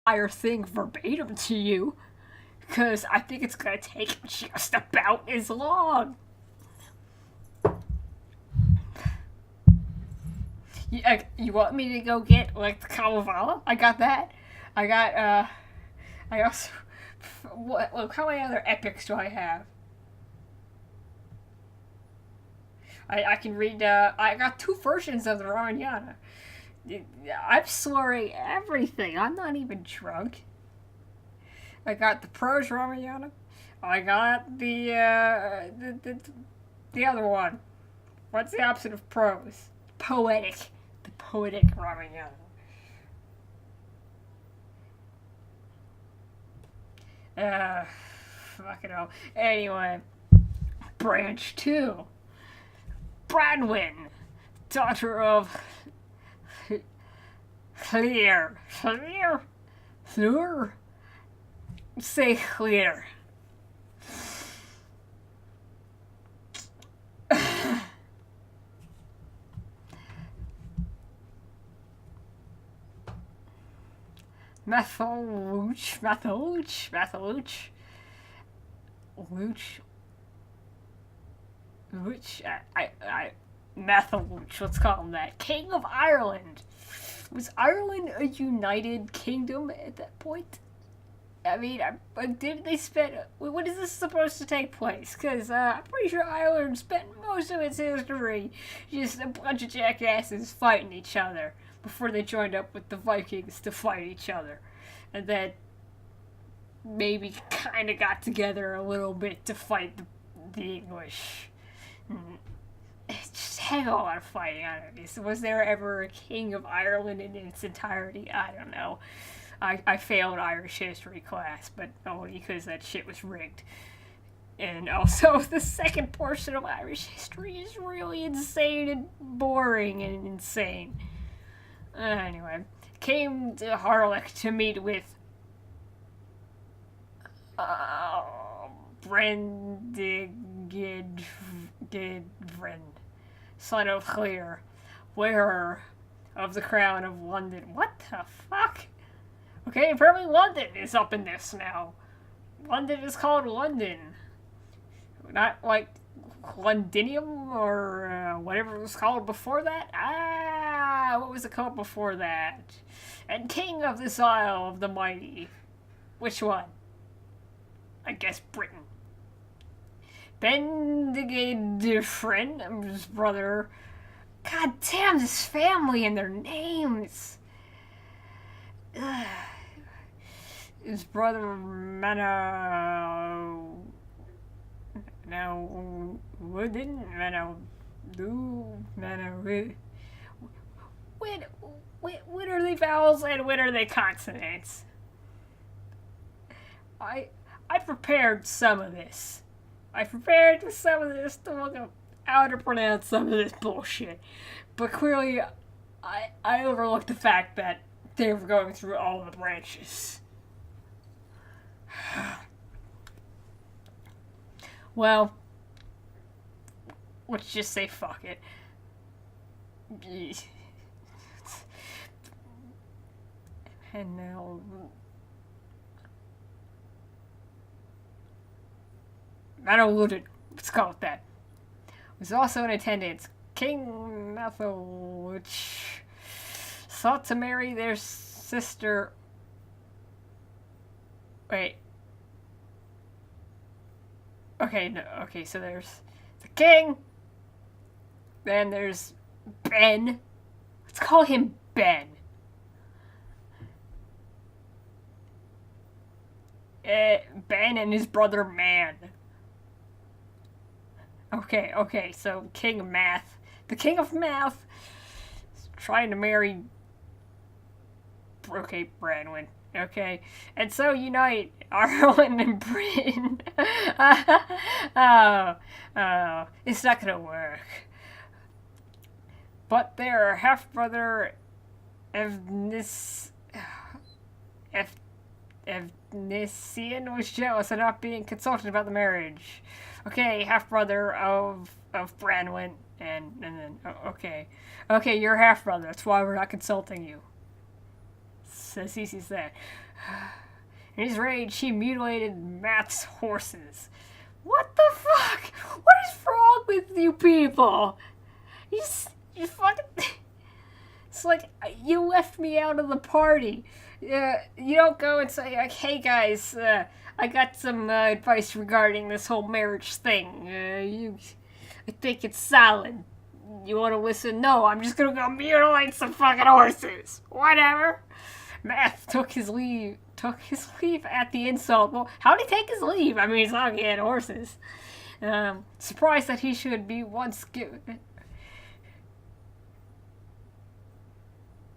entire thing verbatim to you, because I think it's gonna take just about as long. You want me to go get like the Kamavala? I got that. I got I also what look how many other epics do I have? I can read I got two versions of the Ramayana. I'm slurring everything. I'm not even drunk. I got the prose Ramayana. I got the other one. What's the opposite of prose? Poetic. The poetic Ramayana. Uh, fucking hell. Anyway, branch two. Branwen, daughter of Clear. Clear? Clear? Say clear. Methyluch, Methyluch, Methyluch, Luch, Luch, Methyluch, let's call him that. King of Ireland. Was Ireland a united kingdom at that point? I mean, did they spend? When is this supposed to take place? Because I'm pretty sure Ireland spent most of its history just a bunch of jackasses fighting each other before they joined up with the Vikings to fight each other, and then maybe kind of got together a little bit to fight the English. Just had a lot of fighting on it. Was there ever a king of Ireland in its entirety? I don't know. I failed Irish history class, but only because that shit was rigged. And also, the second portion of Irish history is really insane and boring and insane. Anyway, came to Harlech to meet with Brendigidvren, son of Clear, wearer of the crown of London. What the fuck? Okay, apparently London is up in this now. London is called London. Not like Londinium or whatever it was called before that. What was it called before that? And king of this Isle of the Mighty. Which one? I guess Britain. Bendigeidfren, his brother. God damn, this family and their names. Ugh. His brother Mano. Now, wouldn't Mano do Mano? When are they vowels and when are they consonants? I prepared some of this. I prepared some of this to look up how to pronounce some of this bullshit. But clearly, I overlooked the fact that they were going through all the branches. Well, let's just say fuck it. And now... Manoluded, let's call it that, was also in attendance. King Nathal, which sought to marry their sister... Wait. Okay, no, okay, so there's the king, then there's Ben. Let's call him Ben. Ben and his brother Man. Okay, so King of Math. The King of Math is trying to marry... Okay, Branwen. Okay, and so unite Ireland and Britain. It's not gonna work. But their half-brother Evnisian was jealous of not being consulted about the marriage. Okay, half-brother of Branwen, and then, okay, you're half-brother, that's why we're not consulting you. says Cece said. In his rage, he mutilated Matt's horses. What the fuck? What is wrong with you people? You fucking... It's like, you left me out of the party. You don't go and say, like, hey guys, I got some advice regarding this whole marriage thing. I think it's solid. You want to listen? No, I'm just gonna go mutilate some fucking horses. Whatever. Matt took his leave at the insult. Well, how did he take his leave? I mean, he's not he had horses. Surprised that he should be once given...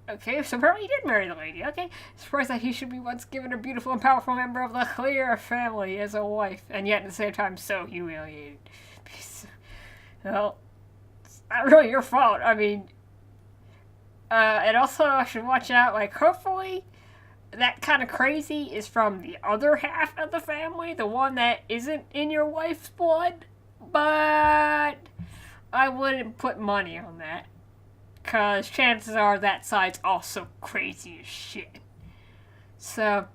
Okay, so apparently he did marry the lady. Okay, surprised that he should be once given a beautiful and powerful member of the Clear family as a wife, and yet at the same time so humiliated. Well, it's not really your fault. I mean, and also I should watch out. Like, hopefully, that kind of crazy is from the other half of the family, the one that isn't in your wife's blood. But I wouldn't put money on that. Because chances are that side's also crazy as shit. So,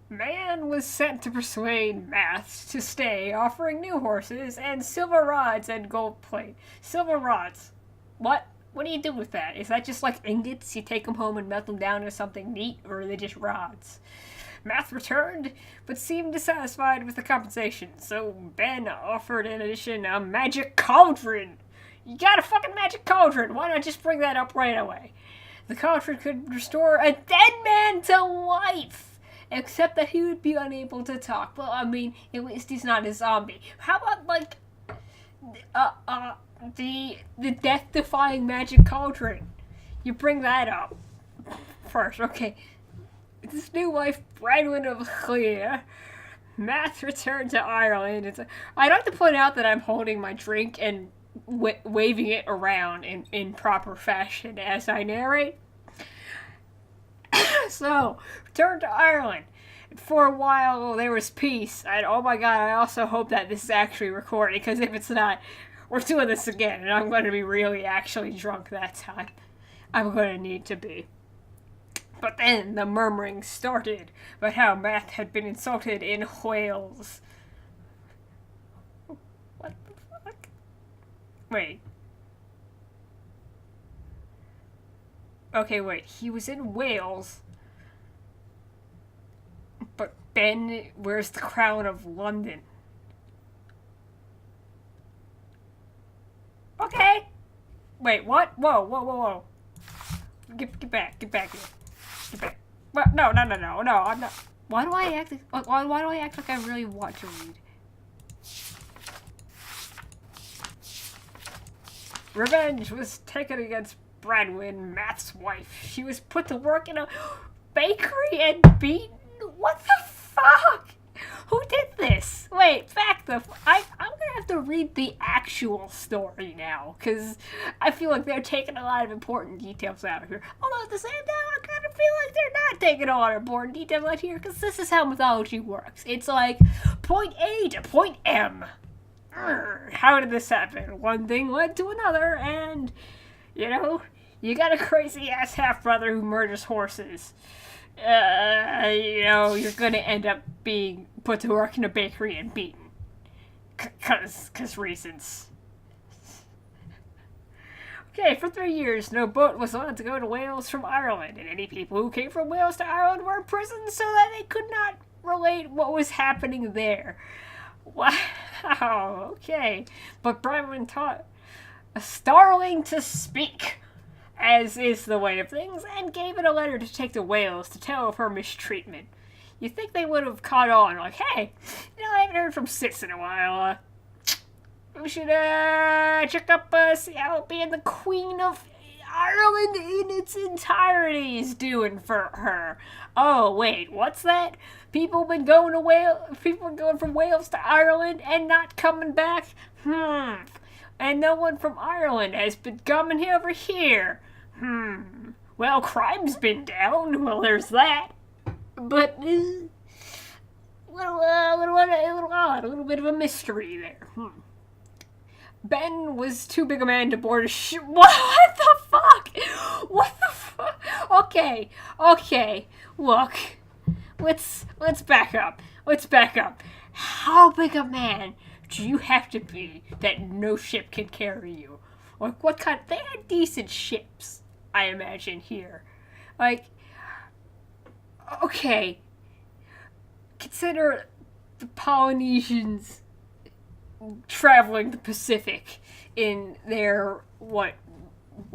Man was sent to persuade Math to stay, offering new horses and silver rods and gold plate. Silver rods. What? What do you do with that? Is that just like ingots? You take them home and melt them down into something neat, or are they just rods? Math returned, but seemed dissatisfied with the compensation, so Ben offered in addition a magic cauldron. You got a fucking magic cauldron. Why not just bring that up right away? The cauldron could restore a dead man to life, except that he would be unable to talk. Well, I mean, at least he's not a zombie. How about, like, the death-defying magic cauldron? You bring that up first, okay. This new wife, Rhiannon of Clear. Matt returned to Ireland. I'd like to point out that I'm holding my drink and waving it around in proper fashion as I narrate. So, returned to Ireland. For a while, there was peace. And oh my god, I also hope that this is actually recorded, because if it's not, we're doing this again, and I'm going to be really actually drunk that time. I'm going to need to be. But then the murmuring started about how Matt had been insulted in Wales. What the fuck? Wait. Okay, wait. He was in Wales. But Ben wears the crown of London. Okay. Wait, what? Whoa, whoa, whoa, whoa. Get back here. Get back. Well, no, I'm not. Why do I act like I really want to read? Revenge was taken against Bradwin, Matt's wife. She was put to work in a bakery and beaten. What the fuck? Who did this? Wait, I'm gonna have to read the actual story now, because I feel like they're taking a lot of important details out of here. Although at the same time, I kind of feel like they're not taking a lot of important details out here, because this is how mythology works. It's like, point A to point M. How did this happen? One thing led to another, and, you know, you got a crazy-ass half-brother who murders horses. You know, you're gonna end up being put to work in a bakery and beaten. Cause reasons. Okay, for 3 years, no boat was allowed to go to Wales from Ireland, and any people who came from Wales to Ireland were imprisoned so that they could not relate what was happening there. Wow, okay. But Bradwin taught a starling to speak, as is the way of things, and gave it a letter to take to Wales to tell of her mistreatment. You'd think they would have caught on, like, hey, you know, I haven't heard from Sis in a while, we should, check up, see how being the Queen of Ireland in its entirety is doing for her. Oh, wait, what's that? People been going from Wales to Ireland and not coming back? And no one from Ireland has been coming over here. Well, crime's been down. Well, there's that. But, a little odd, a little bit of a mystery there. Ben was too big a man to board a ship. What the fuck? What the fuck? Okay. Look, let's back up. How big a man do you have to be that no ship can carry you? Like, what kind? They had decent ships, I imagine, here. Like, okay. Consider the Polynesians traveling the Pacific in their, what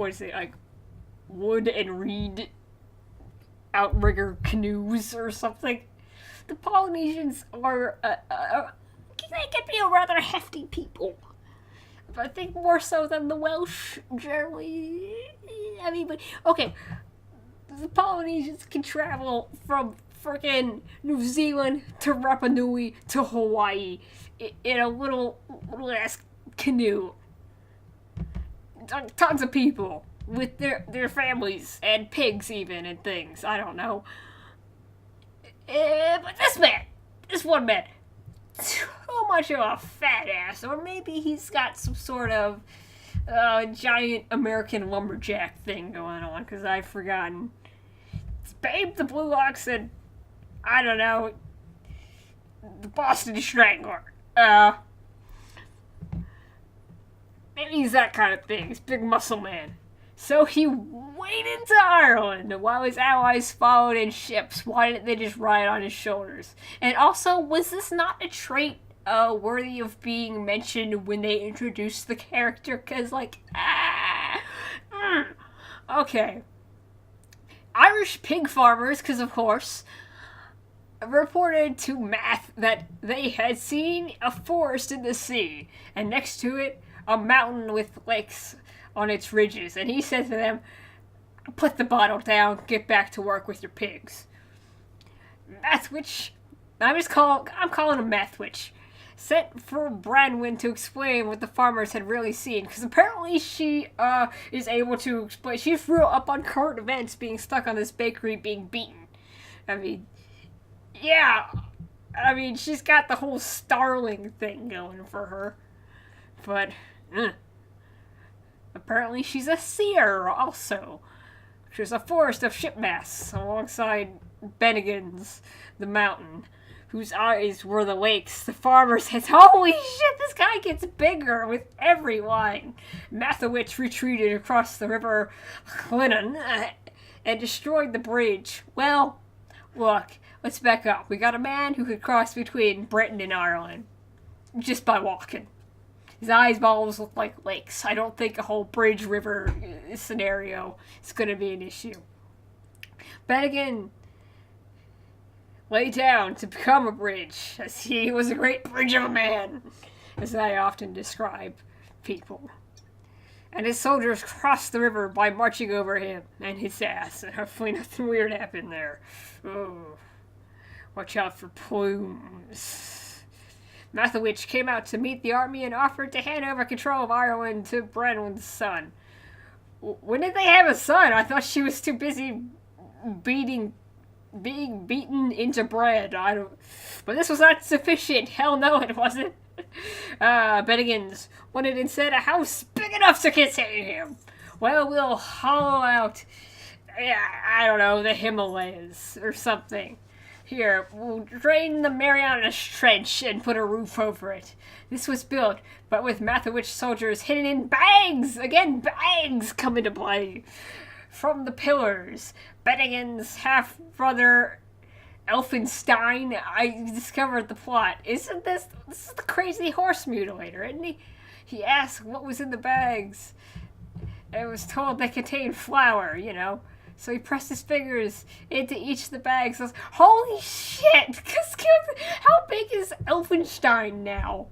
is it, like, wood and reed outrigger canoes or something. The Polynesians are, they can be a rather hefty people. I think more so than the Welsh, generally. I mean, but, okay, the Polynesians can travel from frickin' New Zealand to Rapa Nui to Hawaii in a little ass canoe. Tons of people with their families and pigs even and things. I don't know. But this one man, too much of a fat ass, or maybe he's got some sort of giant American lumberjack thing going on, because I've forgotten. It's Babe the Blue Ox and, I don't know, the Boston Strangler. Maybe he's that kind of thing. He's a big muscle man. So he waded to Ireland while his allies followed in ships. Why didn't they just ride on his shoulders? And also, was this not a trait worthy of being mentioned when they introduced the character? Because, like, okay. Irish pig farmers, because of course, reported to Math that they had seen a forest in the sea, and next to it, a mountain with lakes on its ridges. And he said to them, put the bottle down, get back to work with your pigs. Mathwitch, I'm calling him Mathwitch, sent for Branwen to explain what the farmers had really seen, because apparently she is able to explain. She grew up on current events, being stuck on this bakery, being beaten. I mean, yeah, she's got the whole Starling thing going for her, but apparently she's a seer also. She's a forest of shipmasts alongside Bennigan's, the mountain, whose eyes were the lakes. The farmer says, holy shit, this guy gets bigger with every line. Mathowitz retreated across the river Rhiannon and destroyed the bridge. Well, look, let's back up. We got a man who could cross between Britain and Ireland just by walking. His eyeballs look like lakes. I don't think a whole bridge river scenario is going to be an issue. Bennigan lay down to become a bridge, as he was a great bridge of a man, as I often describe people. And his soldiers crossed the river by marching over him and his ass, and hopefully nothing weird happened there. Oh, watch out for plumes. Mathowitz came out to meet the army and offered to hand over control of Ireland to Branwen's son. When did they have a son? I thought she was too busy being beaten into bread. But this was not sufficient. Hell no, it wasn't. Bennigans wanted instead a house big enough to contain him. Well, we'll hollow out, I don't know, the Himalayas or something. Here, we'll drain the Marianas Trench and put a roof over it. This was built, but with Mathowitz soldiers hidden in bags! Again, bags come into play. From the pillars, Bennigan's half-brother Elfenstein, I discovered the plot. Isn't this is the crazy horse mutilator, isn't he? He asked what was in the bags. And was told they contained flour, So he pressed his fingers into each of the bags. I was, holy shit! How big is Elfenstein now?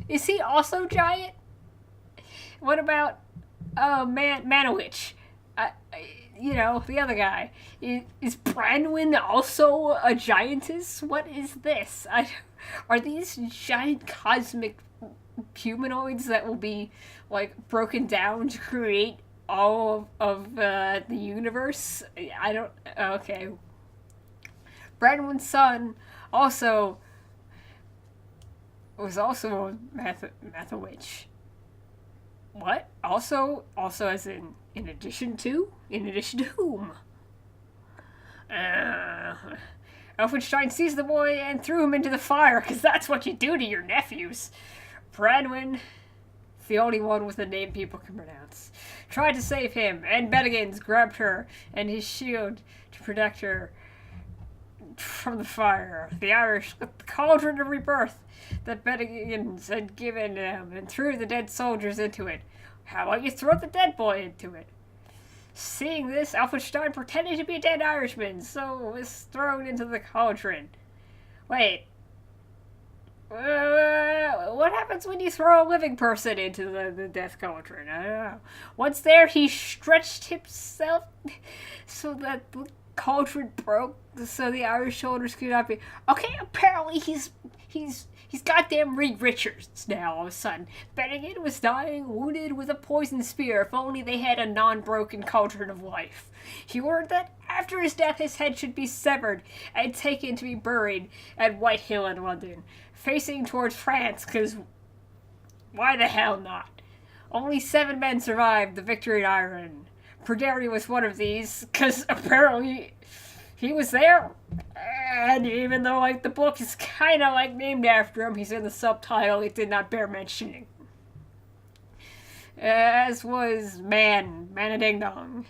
Is he also giant? What about Manowitch? The other guy. Is Branwen also a giantess? What is this? Are these giant cosmic humanoids that will be, broken down to create all of the universe? Okay. Branwen's son was also a Mathowitch. What? Also as in addition to? In addition to whom? Elfenstein seized the boy and threw him into the fire, because that's what you do to your nephews. Bradwin, the only one with a name people can pronounce, tried to save him, and Bennigan's grabbed her and his shield to protect her from the fire. The Irish lit the cauldron of rebirth that Bennigan's had given them and threw the dead soldiers into it. How about you throw the dead boy into it? Seeing this, Elfenstein pretended to be a dead Irishman, so was thrown into the cauldron. Wait. What happens when you throw a living person into the death cauldron? I don't know. Once there, he stretched himself so that the cauldron broke, so the Irish soldiers could not be... Okay, apparently he's goddamn Reed Richards now, all of a sudden. Bennigan was dying, wounded with a poisoned spear, if only they had a non-broken cauldron of life. He ordered that after his death his head should be severed and taken to be buried at Whitehill in London, facing towards France, because why the hell not? Only 7 men survived the victory at Ireland. Pryderi was one of these, because apparently he was there. And even though, like, the book is kind of, like, named after him, he's in the subtitle, it did not bear mentioning. As was Man-a-Ding-Dong.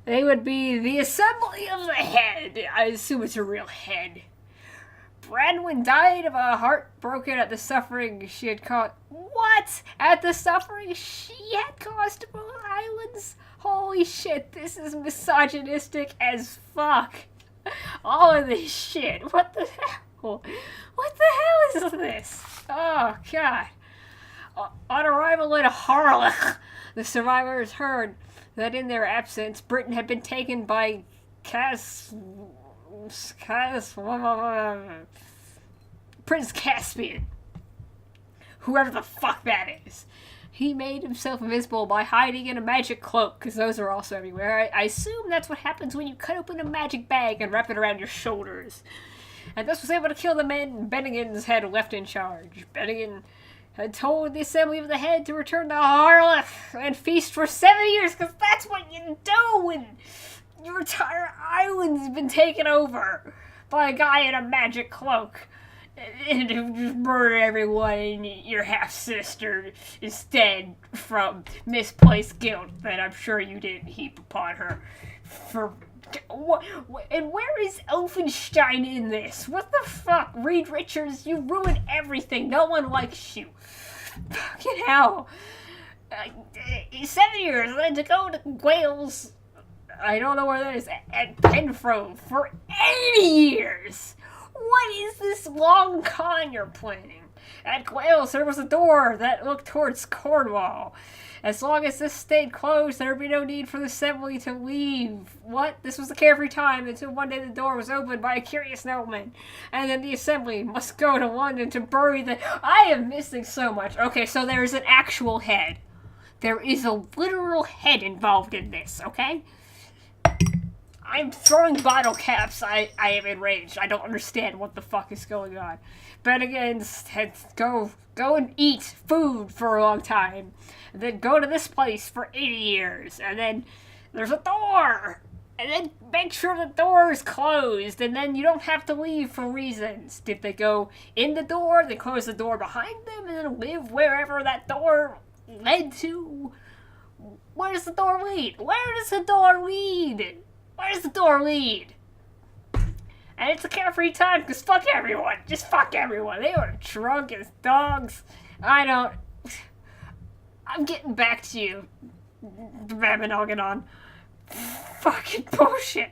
They would be the Assembly of the Head. I assume it's a real head. Bradwin died of a heart broken at the suffering she had caused. What? At the suffering she had caused to both islands? Holy shit, this is misogynistic as fuck. All of this shit. What the hell? What the hell is this? Oh, God. On arrival in Harlech, the survivors heard that in their absence, Britain had been taken by Prince Caspian. Whoever the fuck that is. He made himself invisible by hiding in a magic cloak, because those are also everywhere. I assume that's what happens when you cut open a magic bag and wrap it around your shoulders. And thus was able to kill the men Bennigan's had left in charge. Bennigan had told the Assembly of the Head to return to Harlech and feast for 7 years, because that's what you do when your entire island's been taken over by a guy in a magic cloak. And just murder everyone, and your half-sister is dead from misplaced guilt that I'm sure you didn't heap upon her. And where is Elfenstein in this? What the fuck? Reed Richards, you ruined everything. No one likes you. Fucking hell. 7 years, then to go to Wales, I don't know where that is, at Penfro for 80 years. What is this long con you're planning? At Wales, there was a door that looked towards Cornwall. As long as this stayed closed, there would be no need for the assembly to leave. What? This was a carefree time until one day the door was opened by a curious nobleman. And then the assembly must go to London to bury the... I am missing so much. Okay, so there is an actual head. There is a literal head involved in this, okay? I'm throwing bottle caps. I am enraged. I don't understand what the fuck is going on. Bennigan had go and eat food for a long time. And then go to this place for 80 years. And then there's a door. And then make sure the door is closed. And then you don't have to leave for reasons. Did they go in the door, then close the door behind them, and then live wherever that door led to? Where does the door lead? Where does the door lead? Where does the door lead? And it's a carefree time, because fuck everyone. Just fuck everyone. They were drunk as dogs. I'm getting back to you, Ramanoganon. Fucking bullshit.